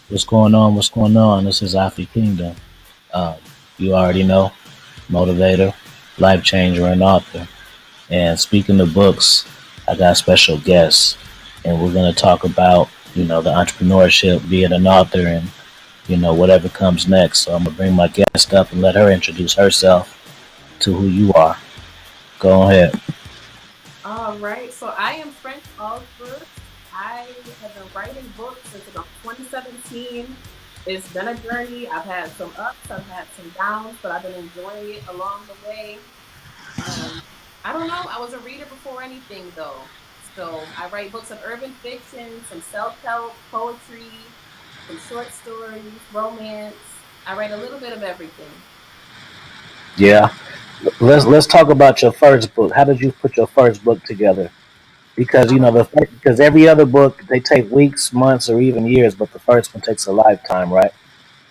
What's going on? What's going on? This is Afi Kingdom. Um, you already know, motivator, life changer, and author. And speaking of books, I got special guests, and we're going to talk about the entrepreneurship, being an author, and whatever comes next. So I'm gonna bring my guest up and let her introduce herself to who you are. Go ahead. All right. So I am French Allsburg. I have been writing books since about 2017. It's been a journey. I've had some ups, I've had some downs, but I've been enjoying it along the way. Um, I don't know. I was a reader before anything, though. So I write books of urban fiction, some self-help, poetry, some short stories, romance. I write a little bit of everything. Yeah, let's talk about your first book. How did you put your first book together? Because because every other book they take weeks, months, or even years, but the first one takes a lifetime, right?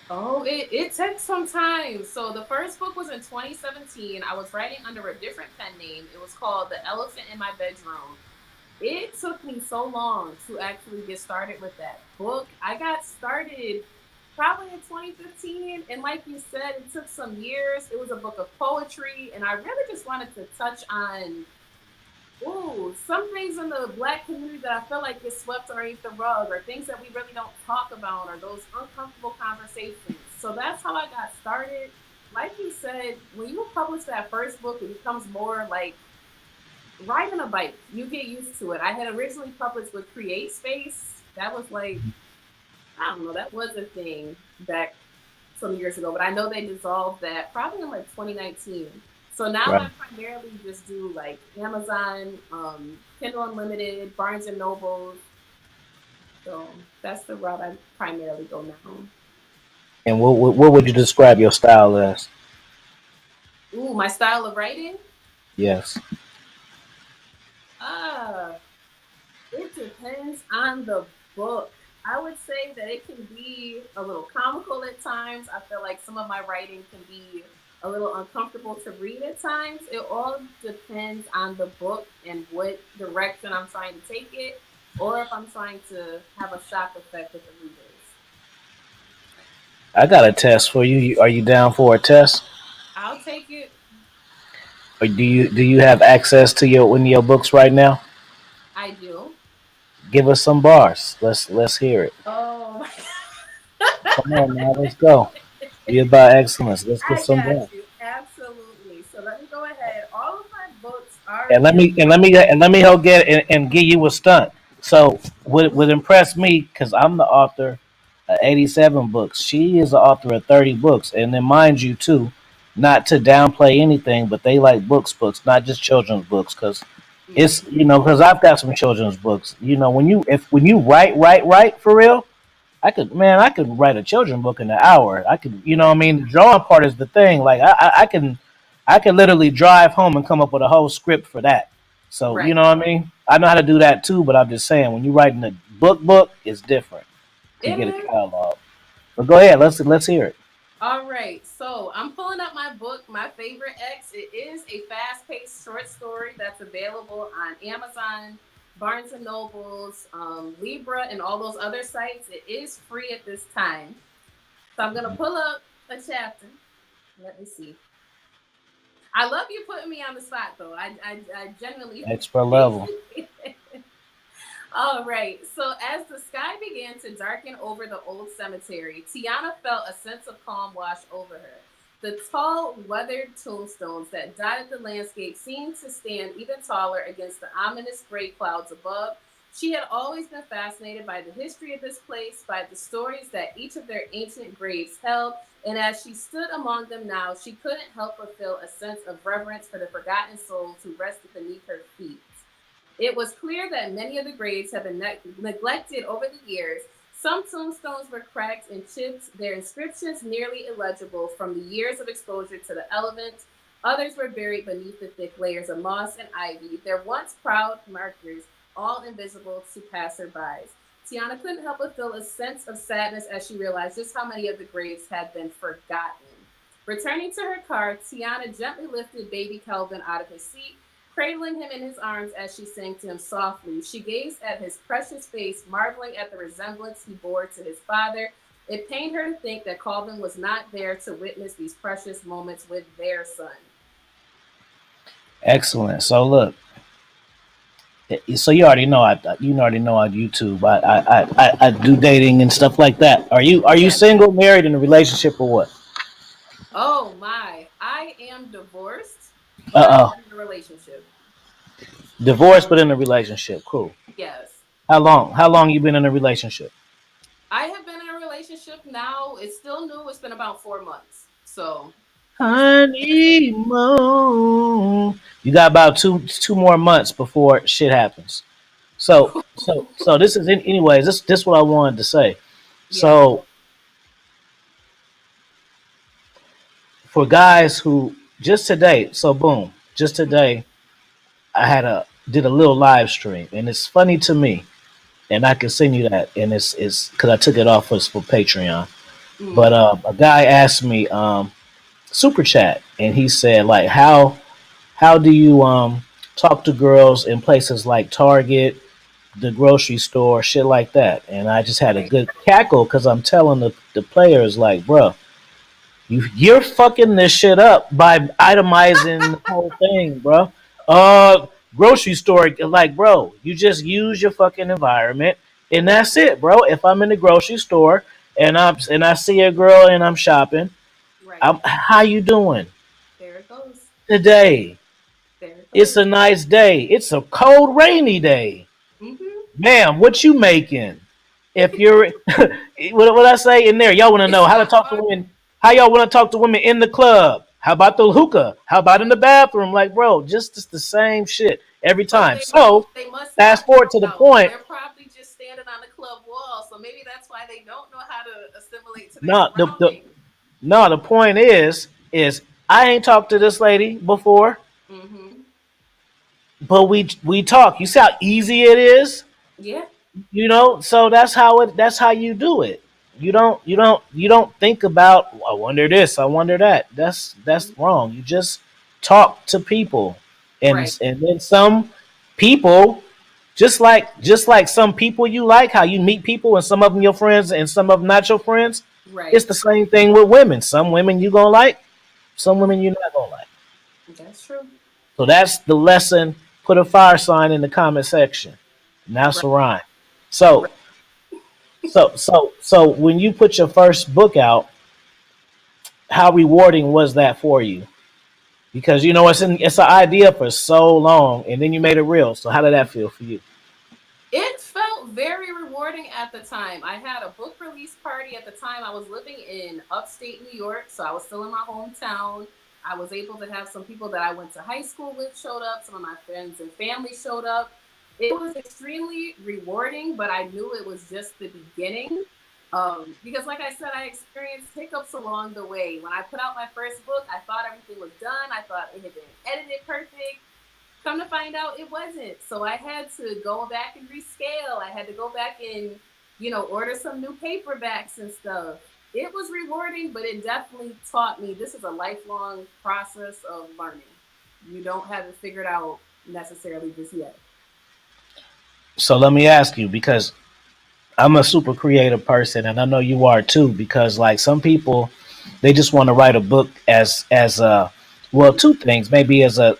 Oh, it takes some time. So the first book was in 2017. I was writing under a different pen name. It was called The Elephant in My Bedroom. It took me so long to actually get started with that book. I got started probably in 2015, and like you said, it took some years. It was a book of poetry, and I really just wanted to touch on some things in the Black community that I feel like get swept underneath the rug, or things that we really don't talk about, or those uncomfortable conversations. So that's how I got started. Like you said, when you publish that first book, it becomes more like riding a bike. You get used to it. I had originally published with Create Space. That was like, I don't know, that was a thing back some years ago, but I know they dissolved that probably in like 2019. So now Right. I primarily just do like Amazon, Kindle Unlimited, Barnes and Nobles. So that's the route I primarily go now. And what would you describe your style as? Ooh, my style of writing? Yes. Uh, it depends on the book. I would say that it can be a little comical at times. I feel like some of my writing can be a little uncomfortable to read at times. It all depends on the book and what direction I'm trying to take it, or if I'm trying to have a shock effect with the readers. I got a test for you. Are you down for a test? I'll take it. Or do you have access to your books right now? I do. Give us some bars. Let's hear it. Oh my Come on now, let's go. Be about excellence. Let's get I some got bars. you. Absolutely. So let me go ahead. All of my books are And let me and let available. me and let me help get and give you a stunt. So what would impress me because I'm the author of 87 books. She is the author of 30 books, and then mind you too, not to downplay anything, but they like books, not just children's books, because it's Mhm. because I've got some children's books. When you write for real, I could write a children's book in an hour. I could, I Right. mean, the drawing part is the thing. Like I can literally drive home and come up with a whole script for that. So you Right. know what I mean. I know how to do that too, but I'm just saying when you're writing a book, it's different to It get a is. catalog. But go ahead, let's hear it. All right, so I'm pulling up my book, My Favorite X. It is a fast-paced short story that's available on Amazon, Barnes and Nobles, Libra, and all those other sites. It is free at this time. So I'm gonna pull up a chapter. Let me see. I love you putting me on the spot, though. I genuinely Expert level. appreciate it. All right. So as the sky began to darken over the old cemetery, Tiana felt a sense of calm wash over her. The tall, weathered tombstones that dotted the landscape seemed to stand even taller against the ominous gray clouds above. She had always been fascinated by the history of this place, by the stories that each of their ancient graves held, and as she stood among them now, she couldn't help but feel a sense of reverence for the forgotten souls who rested beneath her feet. It was clear that many of the graves had been neglected over the years. Some tombstones were cracked and chipped, their inscriptions nearly illegible from the years of exposure to the elements. Others were buried beneath the thick layers of moss and ivy, their once proud markers all invisible to passerbys. Tiana couldn't help but feel a sense of sadness as she realized just how many of the graves had been forgotten. Returning to her car, Tiana gently lifted baby Kelvin out of his seat, cradling him in his arms as she sang to him softly. She gazed at his precious face, marveling at the resemblance he bore to his father. It pained her to think that Calvin was not there to witness these precious moments with their son. Excellent. So look, so you already know on YouTube. I do dating and stuff like that. Are you Yes. single, married, in a relationship, or what? Oh my. I am divorced, but I'm Uh in a relationship. Divorced, but in a relationship. Cool. Yes. How long? How long you been in a relationship? I have been in a relationship now. It's still new. It's been about 4 months. So it's innocent. Honeymoon. You got about two more months before shit happens. So this is anyways. This what I wanted to say. Yeah. So for guys who just today, so boom, just today, I had a did a little live stream, and it's funny to me, and I can send you that, and it's because I took it off for Patreon. But Mm. a guy asked me super chat, and he said like how do you talk to girls in places like Target, the grocery store, shit like that? And I just had a Right. good cackle because I'm telling the players like, bro, you're fucking this shit up by itemizing the whole thing, bro. Grocery store, like, bro, you just use your fucking environment, and that's it, bro. If I'm in the grocery store and I see a girl and I'm shopping, Right. how you doing There it goes. today? There it It's a goes. nice day. It's a cold, rainy day. Mm-hmm. Ma'am, what you making? If you're what I say in there, y'all want to know It's how to not talk to fun. women. How y'all want to talk to women in the club? How about the hookah? How about in the bathroom? Like, bro, just it's the same shit every But time. So, they must fast not forward to the know. point. They're probably just standing on the club wall, so maybe that's why they don't know how to assimilate to their No, surroundings. no, the point is I ain't talked to this lady before, Mm-hmm. but we talk. You see how easy it is. Yeah. So that's how you do it. You don't think about, I wonder this, I wonder that. That's Mhm. wrong. You just talk to people, Right. and then some people, just like some people you like, how you meet people and some of them your friends and some of them not your friends. It's Right. the same thing with women. Some women you gonna like, some Mm-hmm. women you're not gonna like. That's true. So that's the lesson. Put a fire sign in the comment section. Now it's Right. a rhyme. Right. So so when you put your first book out, how rewarding was that for you? Because it's an idea for so long, and then you made it real. So how did that feel for you? It felt very rewarding at the time. I had a book release party at the time. I was living in upstate New York, so I was still in my hometown. I was able to have some people that I went to high school with showed up, some of my friends and family showed up. It was extremely rewarding, but I knew it was just the beginning. Because, like I said, I experienced hiccups along the way. When I put out my first book, I thought everything was done. I thought it had been edited perfect. Come to find out it wasn't. So I had to go back and rescale. I had to go back and, order some new paperbacks and stuff. It was rewarding, but it definitely taught me this is a lifelong process of learning. You don't have it figured out necessarily just yet. So let me ask you, because I'm a super creative person, and I know you are too. Because like some people, they just want to write a book as a, well, two things, maybe as a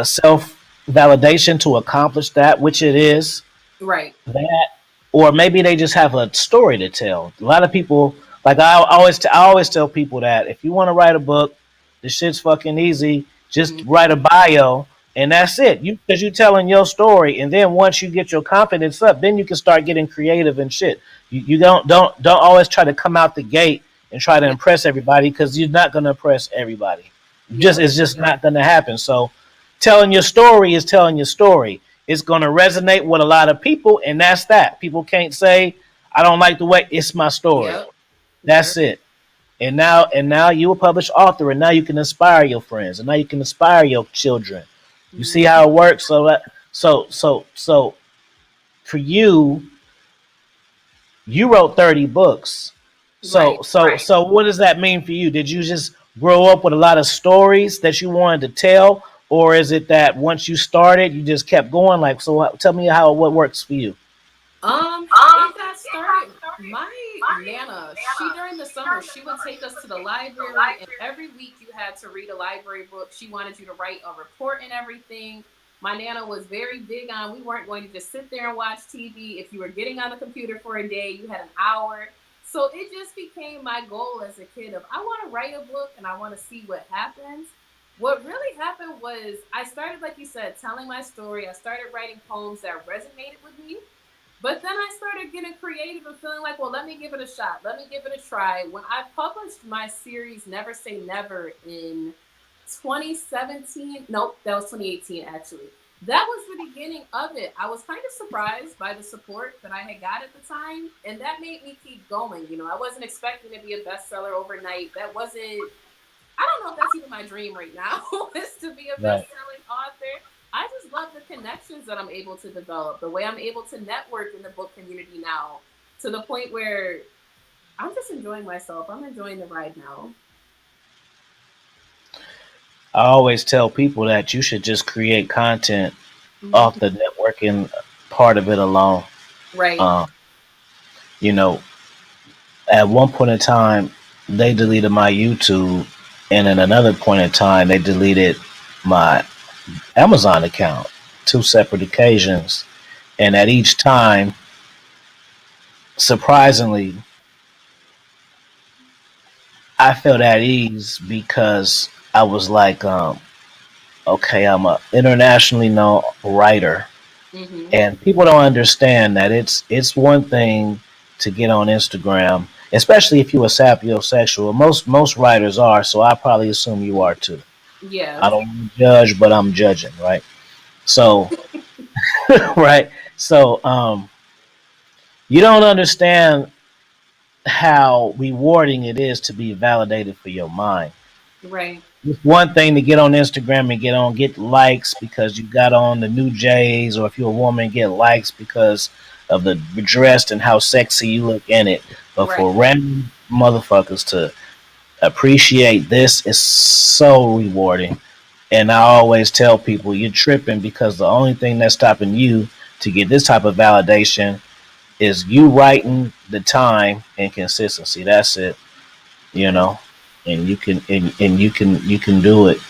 self validation to accomplish that, which it is, Right. that, or maybe they just have a story to tell. A lot of people, like I always tell people that if you want to write a book, this shit's fucking easy. Just Mm-hmm. write a bio, and that's it. Because you telling your story, and then once you get your confidence up, then you can start getting creative and shit. You don't always try to come out the gate and try to Yep. impress everybody, because you're not gonna impress everybody. Just Yep. it's just not gonna happen. So telling your story is telling your story. It's going to resonate with a lot of people, and that's that. People can't say I don't like the way, it's my story. Yep. That's Very. it. And now you're a published author, and now you can inspire your friends, and now you can inspire your children. You see Mm-hmm. how it works. So for you, you wrote 30 books. Right. So what does that mean for you? Did you just grow up with a lot of stories that you wanted to tell, or is it that once you started, you just kept going? Like, so tell me how what works for you. It got started, my nana, she during the summer, she would take us to the library, and every week you had to read a library book. She wanted you to write a report and everything. My nana was very big on we weren't going to just sit there and watch TV. If you were getting on the computer for a day, you had an hour. So it just became my goal as a kid of I want to write a book and I want to see what happens. What really happened was I started, like you said, telling my story. I started writing poems that resonated with me. But then I started getting creative and feeling like, well, let me give it a shot. Let me give it a try. When I published my series Never Say Never in 2017, nope, that was 2018 actually. That was the beginning of it. I was kind of surprised by the support that I had got at the time, and that made me keep going. I wasn't expecting to be a bestseller overnight. That wasn't, I don't know if that's even my dream right now, is to be a Right. best-selling author. I just love the connections that I'm able to develop, the way I'm able to network in the book community now, to the point where I'm just enjoying myself. I'm enjoying the ride now. I always tell people that you should just create content off Hmm. the networking part of it alone. Right. Um, you know, at one point in time, they deleted my YouTube, and at another point in time, they deleted my Amazon account. Two separate occasions, and at each time, surprisingly, I felt at ease because I was like, okay, I'm a internationally known writer, Hmm. and people don't understand that it's one thing to get on Instagram, especially if you're a sapiosexual. Most writers are, so I probably assume you are too. Yeah. I don't want to judge, but I'm judging, right? So, right. So, you don't understand how rewarding it is to be validated for your mind. Right. It's one thing to get on Instagram and get likes because you got on the new J's, or if you're a woman, get likes because of the dressed and how sexy you look in it. But Right. for random motherfuckers to appreciate this is so rewarding. And I always tell people you're tripping because the only thing that's stopping you to get this type of validation is you writing the time and consistency. That's it, you Right. know. And you can do it,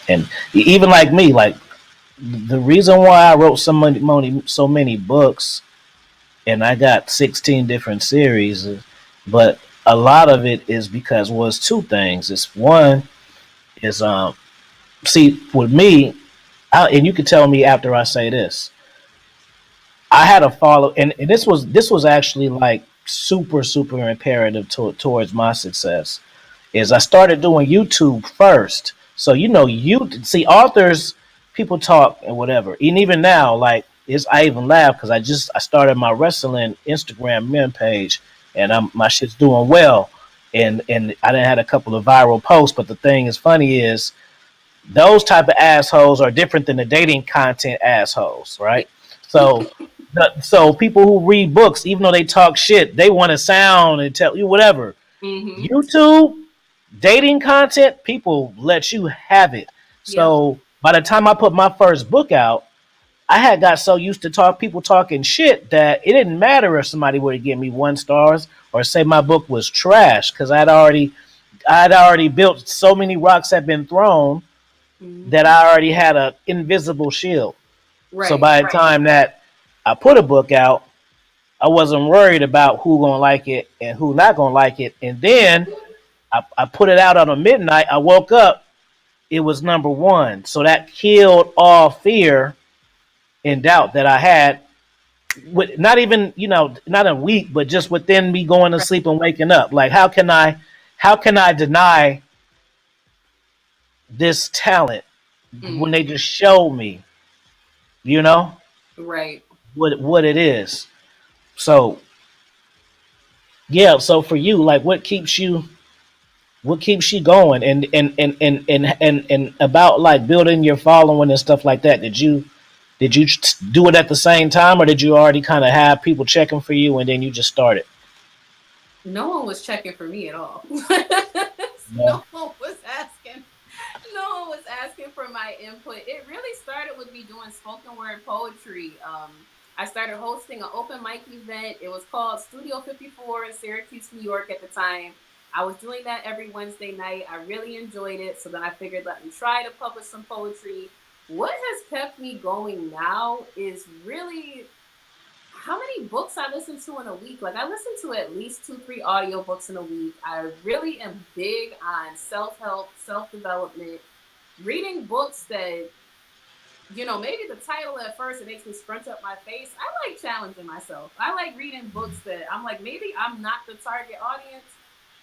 and even like me, like the reason why I wrote so many books, and I got 16 different series, but a lot of it is because was two things. It's one is see with me, and you can tell me after I say this. I had a follow, and this was actually like super imperative towards my success. Is I started doing YouTube first. So you see authors, people talk and whatever. And even now, like is I even laugh because I started my wrestling Instagram meme page, and my shit's doing well. And I didn't had a couple of viral posts, but the thing is funny is those type of assholes are different than the dating content assholes, Yeah. right? So so people who read books, even though they talk shit, they want to sound and tell you whatever. Hmm. YouTube dating content, people let you have it. Yep. So by the time I put my first book out, I had got so used to people talking shit that it didn't matter if somebody were to give me 1 stars or say my book was trash because I'd already built so many rocks had been thrown that Hmm. I already had a invisible shield. So Right. by the time that I put a book out, I wasn't worried about who gonna like it and who not gonna like it. And then I put it out on a midnight. I woke up, it was number one. So that killed all fear and doubt that I had. With not even not a week, but just within me going to Right. sleep and waking up. Like how can I deny this talent when they Hmm. just show me, you know, Right. what it is. So yeah, so for you, like what keeps you going, and about like building your following and stuff like that. Did you do it at the same time, or did you already kind of have people checking for you and then you just started? No one was checking for me at all. No. No one was asking. No one was asking for my input. It really started with me doing spoken word poetry. I started hosting an open mic event. It was called Studio 54 in Syracuse, New York at the time. I was doing that every Wednesday night. I really enjoyed it. So then I figured, let me try to publish some poetry. What has kept me going now is really how many books I listen to in a week. Like, I listen to at least 2, 3 audiobooks in a week. I really am big on self help, self development, reading books that, maybe the title at first it makes me scrunch up my face. I like challenging myself. I like reading books that I'm like, maybe I'm not the target audience,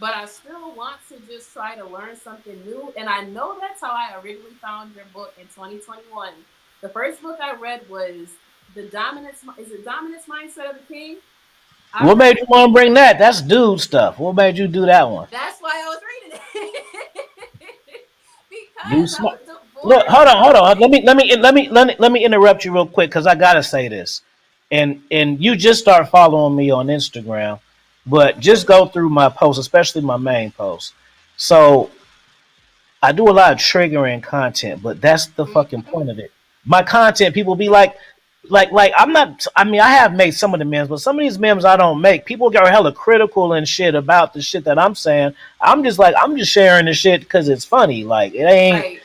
but I still want to just try to learn something new. And I know that's how I originally found your book in 2021. The first book I read was The Dominance, is it Dominance Mindset of the King? I What read made you want to bring that? That's dude stuff. What made you do that one? That's why I was reading it. You Because I smart. was Look, divorced and I hold was on. like, Let me interrupt you real quick because I gotta say this, and you just start following me on Instagram, but just go through my posts, especially my main posts. So I do a lot of triggering content, but that's the fucking mm-hmm, point of it. My content, people be like I'm not. I mean, I have made some of the memes, but some of these memes I don't make. People get hella critical and shit about the shit that I'm saying. I'm just sharing the shit because it's funny. Like it ain't. right,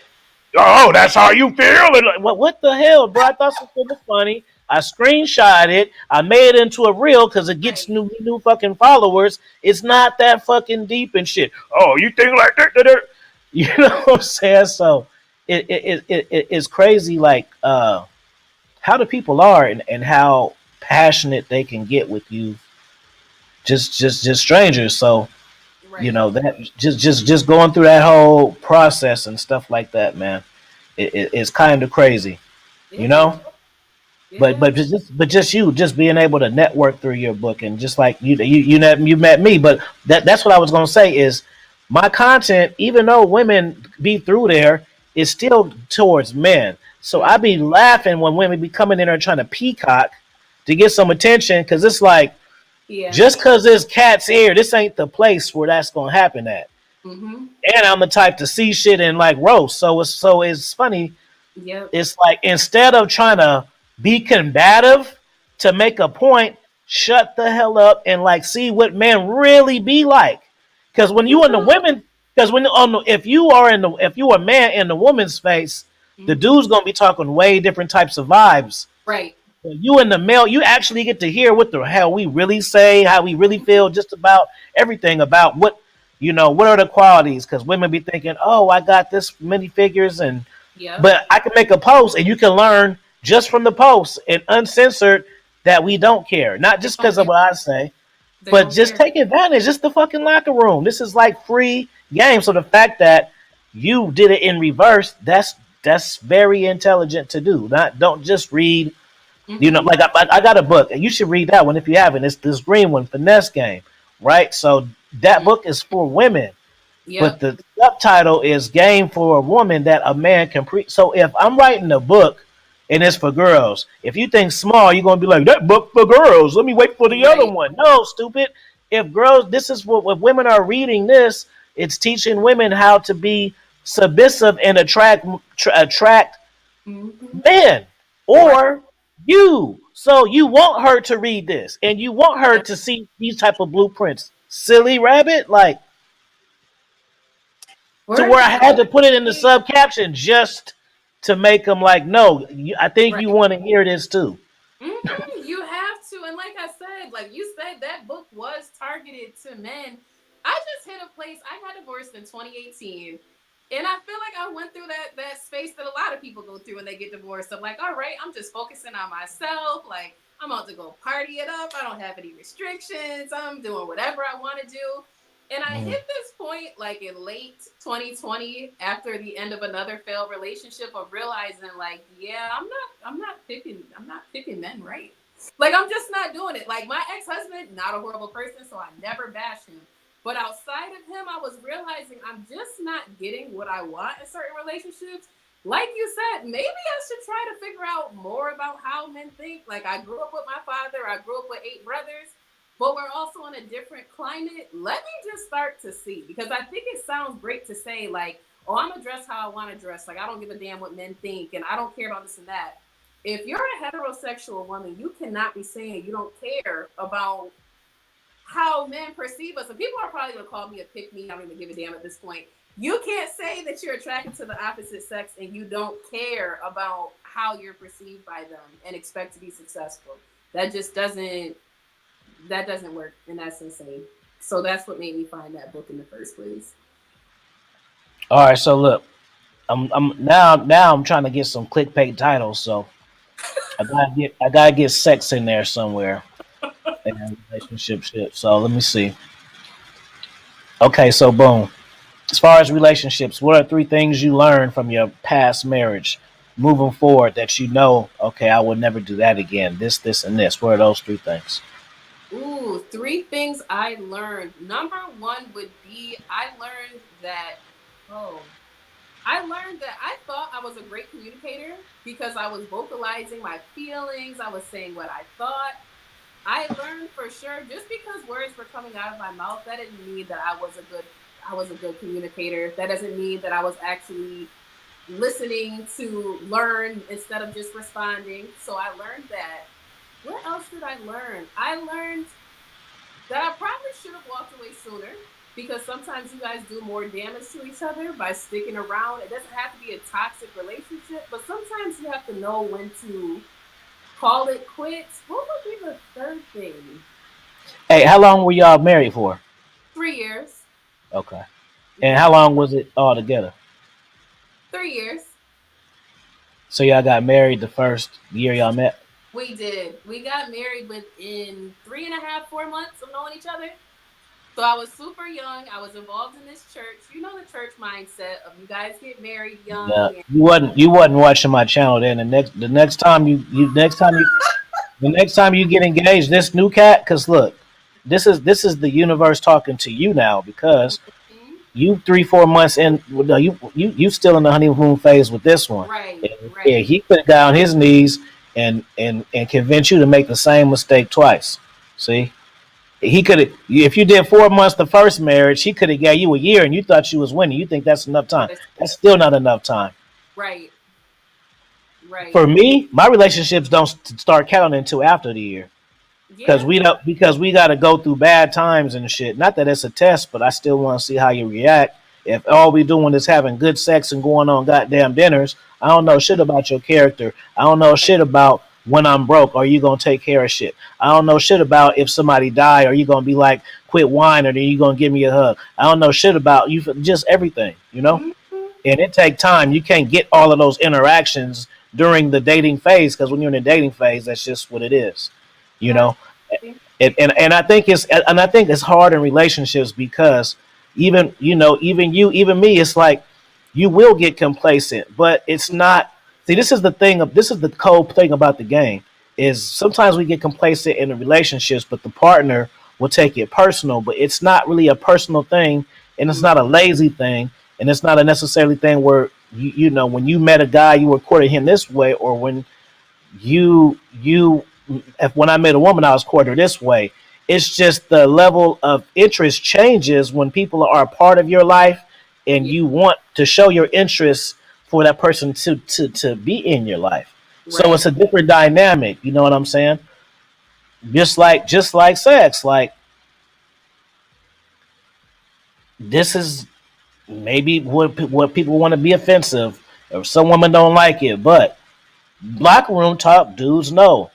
Oh, that's how you feel. And like, what the hell, bro? I thought something was funny. I screenshot it. I made it into a reel because it gets right, new fucking followers. It's not that fucking deep and shit. Oh, you think like that? You know what I'm saying? So it's crazy, like how the people are and how passionate they can get with you, just strangers. So right. that just going through that whole process and stuff like that, man. It's kind of crazy, you It know. is. It But is. just you just being able to network through your book and just like you met me, but that's what I was gonna say is my content, even though women be through there, is still towards men. So I be Mm-hmm. laughing when women be coming in there trying to peacock to get some attention because it's like Yeah. just because there's cats here, this ain't the place where that's gonna happen at. Mm-hmm. And I'm the type to see shit and like roast. So it's funny. Yep. It's like instead of trying to be combative to make a point, shut the hell up and like see what men really be like. Because when you in the women, because when on the, if you are a man in the woman's space, the Mm-hmm. dude's gonna be talking way different types of vibes. Right. You in the male, you actually get to hear what the hell we really say, how we really feel, just about everything about what are the qualities. Because women be thinking, oh, I got this many figures, Yep. but I can make a post and you can learn just from the post and uncensored that we don't care, not They just don't because of care. what I say, They but don't just care. take advantage. Just the fucking locker room. This is like free game. So the fact that you did it in reverse, that's very intelligent to do. Not don't just read Mm-hmm. like I got a book, and you should read that one if you haven't. It's this green one, Finesse Game, right? So that Mm-hmm. book is for women, but Yep. the subtitle is Game for a Woman that a man can pre. So if I'm writing a book and it's for girls, if you think small, you're gonna be like that book for girls. Let me wait for the other Right. one. No, stupid. If girls, this is what if women are reading this, it's teaching women how to be submissive and attract Mm-hmm. men Right. or you. So you want her to read this and you want her Yep. to see these type of blueprints. Silly rabbit, like to We're where in I a had to put it in the very sub caption just to make them like, no, I think you right. want to hear this too. You have to, and like I said, like you said, that book was targeted to men. I just hit a place. I got divorced in 2018, and I feel like I went through that space that a lot of people go through when they get divorced. I'm like, all right, I'm just focusing on myself. Like I'm about to go party it up. I don't have any restrictions. I'm doing whatever I want to do. And I Mm. hit this point like in late 2020 after the end of another failed relationship of realizing like, yeah, I'm not picking men right. Like I'm just not doing it. Like my ex-husband, not a horrible person, so I never bash him. But outside of him, I was realizing I'm just not getting what I want in certain relationships. Like you said, maybe I should try to figure out more about how men think. Like I grew up with my father, I grew up with 8 brothers, but we're also in a different climate. Let me just start to see because I think it sounds great to say like, "Oh, I'm gonna dress how I want to dress. Like I don't give a damn what men think, and I don't care about this and that." if you're a heterosexual woman, you cannot be saying you don't care about how men perceive us. And people are probably gonna call me a pick me. I don't even give a damn at this point. You can't say that you're attracted to the opposite sex and you don't care about how you're perceived by them and expect to be successful. That just doesn't work, and that's insane. So that's what made me find that book in the first place. All right, so look, now I'm trying to get some clickbait titles, so I gotta get sex in there somewhere and relationship shit. So let me see. Okay, so boom. As far as relationships, what are three things you learned from your past marriage moving forward that you know, okay, I would never do that again? This, and this. What are those three things? Ooh, three things I learned. Number one would be oh, I learned that I thought I was a great communicator because I was vocalizing my feelings. I was saying what I thought. I learned for sure just because words were coming out of my mouth, that didn't mean that I was a good communicator. That doesn't mean that I was actually listening to learn instead of just responding. So I learned that. What else did I learn? I learned that I probably should have walked away sooner because sometimes you guys do more damage to each other by sticking around. It doesn't have to be a toxic relationship, but sometimes you have to know when to call it quits. What would be the third thing? Hey, how long were y'all married for? 3 years. Okay. And how Yeah, long was it all together? 3 years. So y'all got married the first year y'all met? We did. We got married within 3.5, 4 months of knowing each other. So I was super young. I was involved in this church. You know the church mindset of you guys get married Yeah. young and You wasn't watching my channel then. The next time the next time you get engaged, this new cat, because look, this is the universe talking to you now because Mhm. you 3 4 months in, well, no, you still in the honeymoon phase with this one. Right, And, yeah, right. he could have got on his knees and convince you to make the same mistake twice. See, he could have, if you did 4 months the first marriage, he could have got you a year, and you thought you was winning. You think that's enough time? Listen, That's still not enough time. right, For right. me, my relationships don't start counting until after the year. Yeah, Because we got to go through bad times and shit. Not that it's a test, but I still want to see how you react. If all we doing is having good sex and going on goddamn dinners, I don't know shit about your character. I don't know right, shit about when I'm broke. Are you gonna take care of shit? I don't know shit about if somebody die. Are you gonna be like quit whining? Or are you gonna give me a hug? I don't know shit about you. Just everything, you know. mhm, And it take time. You can't get all of those interactions during the dating phase because when you're in the dating phase, that's just what it is, you know. absolutely. And I think it's hard in relationships because even me, it's like you will get complacent, but it's not. See, this is the cold thing about the game is sometimes we get complacent in the relationships, but the partner will take it personal, but it's not really a personal thing, and it's not a lazy thing, and it's not a necessarily thing where when you met a guy you were courting him this way, or you if when I met a woman I was courting her this way. It's just the level of interest changes when people are a part of your life and Yeah, you want to show your interest for that person to be in your life. So right. it's a different dynamic, you know what I'm saying? Just like sex. Like this is maybe what people want to be offensive or some women don't like it, but locker room talk dudes know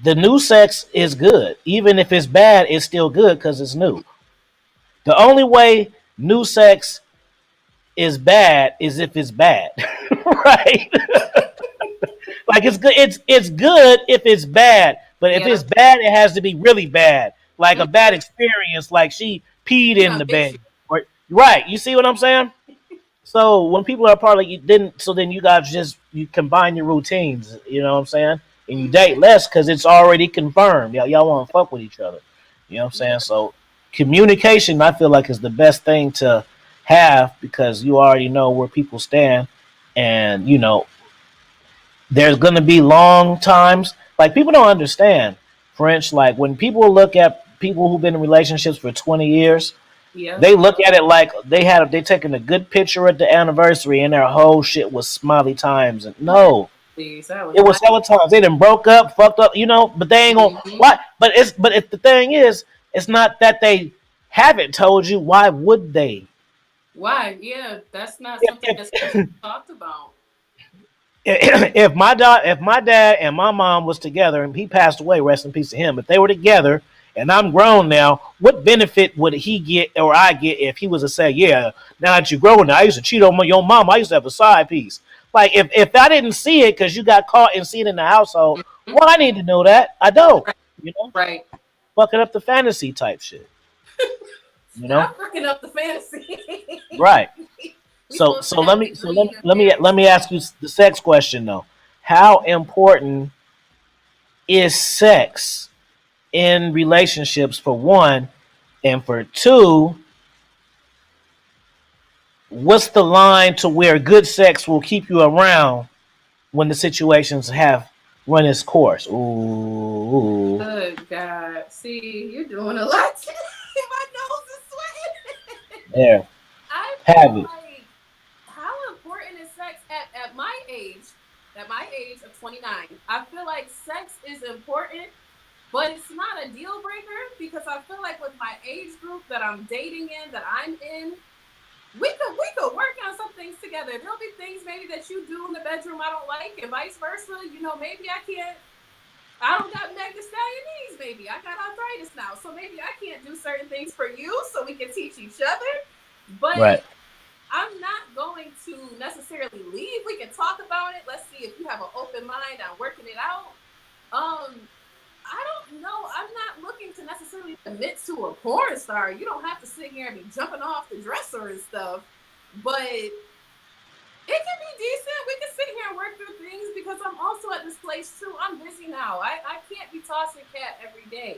the new sex is good. Even if it's bad, it's still good because it's new. The only way new sex is bad is if it's bad, right? Like it's good. It's good if it's bad, but if Yeah, it's that's bad, it has to be really bad, like a bad mhm, experience, like she peed she in done the bit bed, you. or right? You see what I'm saying? So when people are part of you didn't, so then you guys just you combine your routines. You know what I'm saying? And you date Mhm. less because it's already confirmed. Y'all want to fuck with each other. You know what I'm Yeah, saying? So communication, I feel like, is the best thing to have because you already know where people stand, and there's gonna be long times. Like people don't understand French. Like when people look at people who've been in relationships for 20 years, yeah. they look at it like they taking a good picture at the anniversary and their whole shit was smiley times. And no, Please, that was It was not. several times. They done broke up, fucked up, but they ain't gonna Mhm. why. But if the thing is, it's not that they haven't told you. Why would they? Why? Yeah, that's not something If that's usually talked about. if my dad and my mom was together and he passed away, rest in peace to him. If they were together and I'm grown now, what benefit would he get or I get if he was to say, "Yeah, now that you're grown, now I used to cheat on your mom. I used to have a side piece." Like if I didn't see it because you got caught and seen it in the household, Mhm. well, I need to know that. I don't, Right. you know, Right. fucking up the fantasy type shit, you know. Stop freaking up the fantasy. Right. We supposed to have the dream and Let me fantasy. ask you the sex question though. How important is sex in relationships for one, and for two, what's the line to where good sex will keep you around when the situations have run its course? Ooh, Good God. See, you're doing a lot today. My nose is sweating. there, I have feel it. like how important is sex at my age? At my age of 29, I feel like sex is important, but it's not a deal breaker because I feel like with my age group that I'm dating in, that I'm in, we could work on some things together. There'll be things maybe that you do in the bedroom I don't like, and vice versa. Maybe I can't. I don't got Meg Thee Stallion knees. Maybe I got arthritis now, so maybe I can't do certain things for you, so we can teach each other. Right. But I'm not going to necessarily leave. We can talk about it. Let's see if you have an open mind on working it out. Um, I don't know. I'm not looking to necessarily commit to a porn star. You don't have to sit here and be jumping off the dresser and stuff. But it can be decent. We can sit here and work through things because I'm also at this place too. I'm busy now. I can't be tossing cat every day.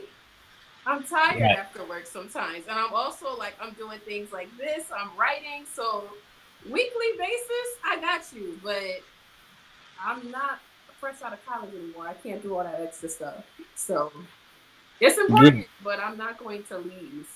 I'm tired Right. after work sometimes. And I'm also like, I'm doing things like this. I'm writing. So, weekly basis, I got you. But I'm not fresh out of college anymore. I can't do all that extra stuff. So, it's You important, but I'm not going to leave.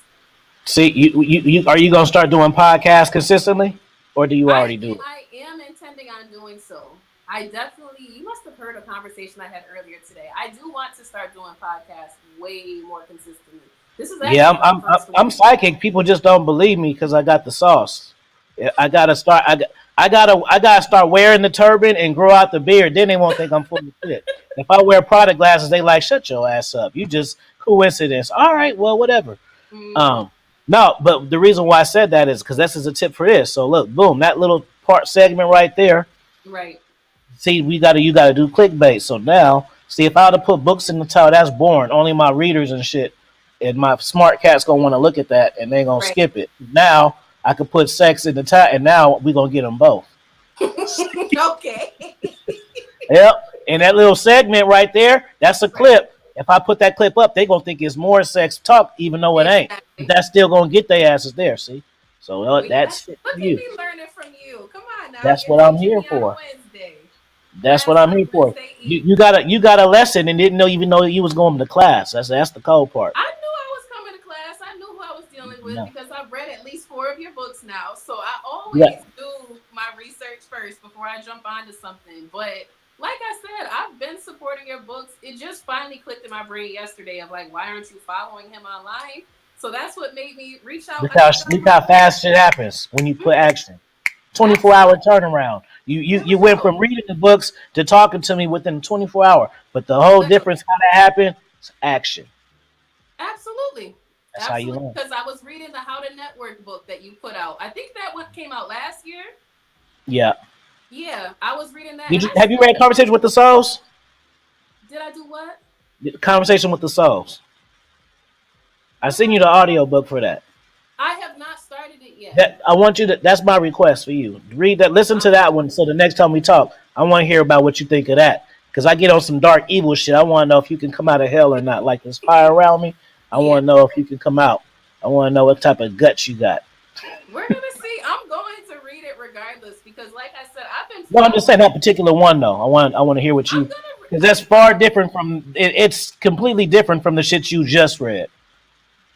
see, you are you gonna start doing podcasts consistently, or do you already do it? I am intending on doing so. I definitely, you must have heard a conversation I had earlier today. I do want to start doing podcasts way more consistently. This is Yeah, actually my first I'm one. psychic. People just don't believe me because I got the sauce. Yeah, I gotta start wearing the turban and grow out the beard. Then they won't think I'm full of shit. If I wear product glasses, they like shut your ass up. You just coincidence. All right, well, whatever. Mm-hmm. Um, no, but the reason why I said that is because this is a tip for this. So look, boom, that little part segment right there. Right. See, you gotta do clickbait. So now, see, if I were to put books in the title, that's boring. Only my readers and shit, and my smart cat's gonna want to look at that, and they gonna Right. skip it. Now I could put sex in the title, and now we gonna get them both. Okay. Yep. And that little segment right there, that's a Right. clip. If I put that clip up, they gonna think it's more sex talk, even though it ain't. But Exactly. that's still gonna get their asses there. See, so We got, that's it look for at you. me learning from you. Come on now. That's You're what I'm teaching here me on a for. Wednesday. That's what Last I'm night, here for. Wednesday You, Eve. you got a lesson and didn't know even know you was going to class. That's the cold part. I knew I was coming to class. I knew who I was dealing with No. because I've read at least four of your books now. So I Yeah. always do my research first before I jump onto something. But like I said, I've been supporting your books. It just finally clicked in my brain yesterday of like, why aren't you following him online? So that's what made me reach out again. Look how fast shit happens when you put action. 24-hour Absolutely. turnaround. There You we went go. from reading the books to talking to me within 24 hour. But the whole Literally. difference how that happened is action. Absolutely. That's how you Absolutely. learn. Because I was reading the How to Network book that you put out. I think that one came out last year. Yeah. Yeah, I was reading that and Did you I have you still read Conversation with the Souls? did I do what? Conversation with the Souls. I What's sent that? you the audio book for that. I have not started it yet. That I want you to. That's my request for you. Read that. Listen I'm to that one. So the next time we talk, I want to hear about what you think of that. Because I get on some dark evil shit. I want to know if you can come out of hell or not. Like there's fire around me. I yeah. want to know if you can come out. I want to know what type of guts you got. We're gonna see. I'm going to read it regardless because, like I said, I've been No, I'm just following. saying that particular one though. I want to hear what I'm you. gonna Because that's like, far different from. It's completely different from the shit you just read.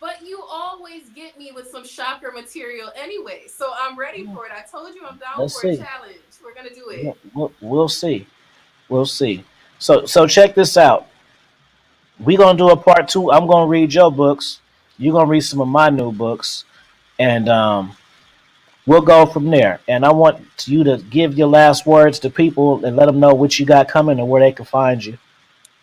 but you always get me with some shocker material anyway, so I'm ready for it. I told you I'm down Let's for a see. challenge. We're gonna do it. We'll see. We'll see. So check this out. We gonna do a part two. I'm gonna read your books. You're gonna read some of my new books, and we'll go from there. And I want you to give your last words to people and let them know what you got coming and where they can find you.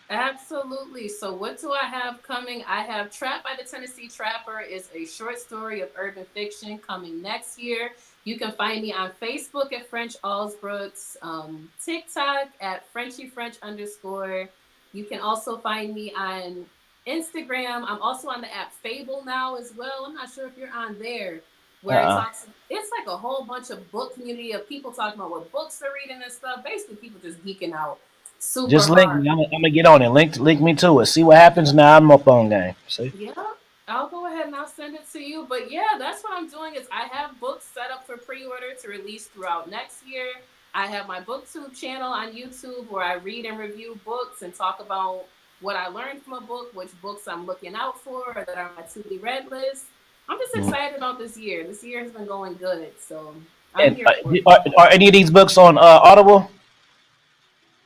Absolutely. So, what do I have coming? I have Trapped by the Tennessee Trapper is a short story of urban fiction coming next year. You can find me on Facebook at French Allsbrooks, TikTok at Frenchy French underscore. You can also find me on Instagram. I'm also on the app Fable now as well. I'm not sure if you're on there, where it Uh-uh. talks. It's like a whole bunch of book community of people talking about what books they're reading and stuff. Basically, people just geeking out super Just link hard. me. I'm gonna get on it. Link me to it. See what happens now. I'm up on game. See. Yeah, I'll go ahead and I'll send it to you. But yeah, that's what I'm doing is I have books set up for pre-order to release throughout next year. I have my booktube channel on YouTube where I read and review books and talk about what I learned from a book, which books I'm looking out for or that are on my to be read list. I'm just Mm. excited about this year. This year has been going good, so I'm And here for it. are any of these books on Audible?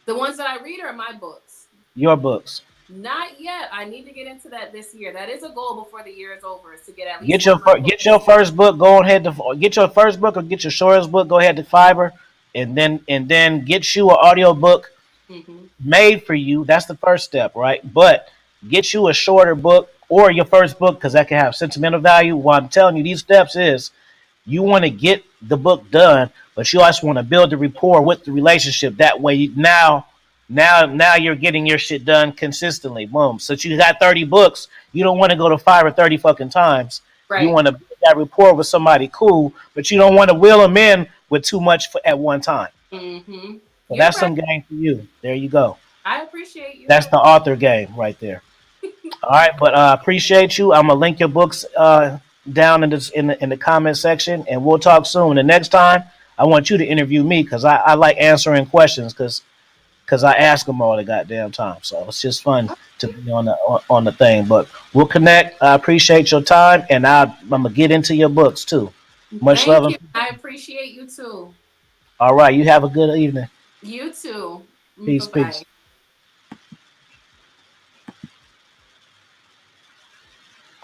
The ones that I read are my books. Your books. Not yet. I need to get into that this year. That is a goal before the year is over, is to get at least Get one your of my get your books. first book. Go ahead to get your first book or get your shortest book. Go ahead to Fiverr, and then get you an audio book Hmm. made for you. That's the first step, right? But get you a shorter book or your first book because that can have sentimental value. What I'm telling you, these steps is you want to get the book done, but you also want to build the rapport with the relationship. That way, now you're getting your shit done consistently. Boom. Since you got 30 books, you don't want to go to 5 or 30 fucking times. You Right. want to build that rapport with somebody cool, but you don't want to wheel them in with too much at one time. Hmm. So You're that's right. some game for you. There you go. I appreciate you. That's the author game right there. All right, but appreciate you. I'm gonna link your books down in the comment section, and we'll talk soon. The next time, I want you to interview me because I like answering questions because I ask them all the goddamn time. So it's just fun to be on the thing. But we'll connect. I appreciate your time, and I'm gonna get into your books too. Much love Thank and you. I appreciate you too. all right. You have a good evening. You too. Bye Peace, bye. peace.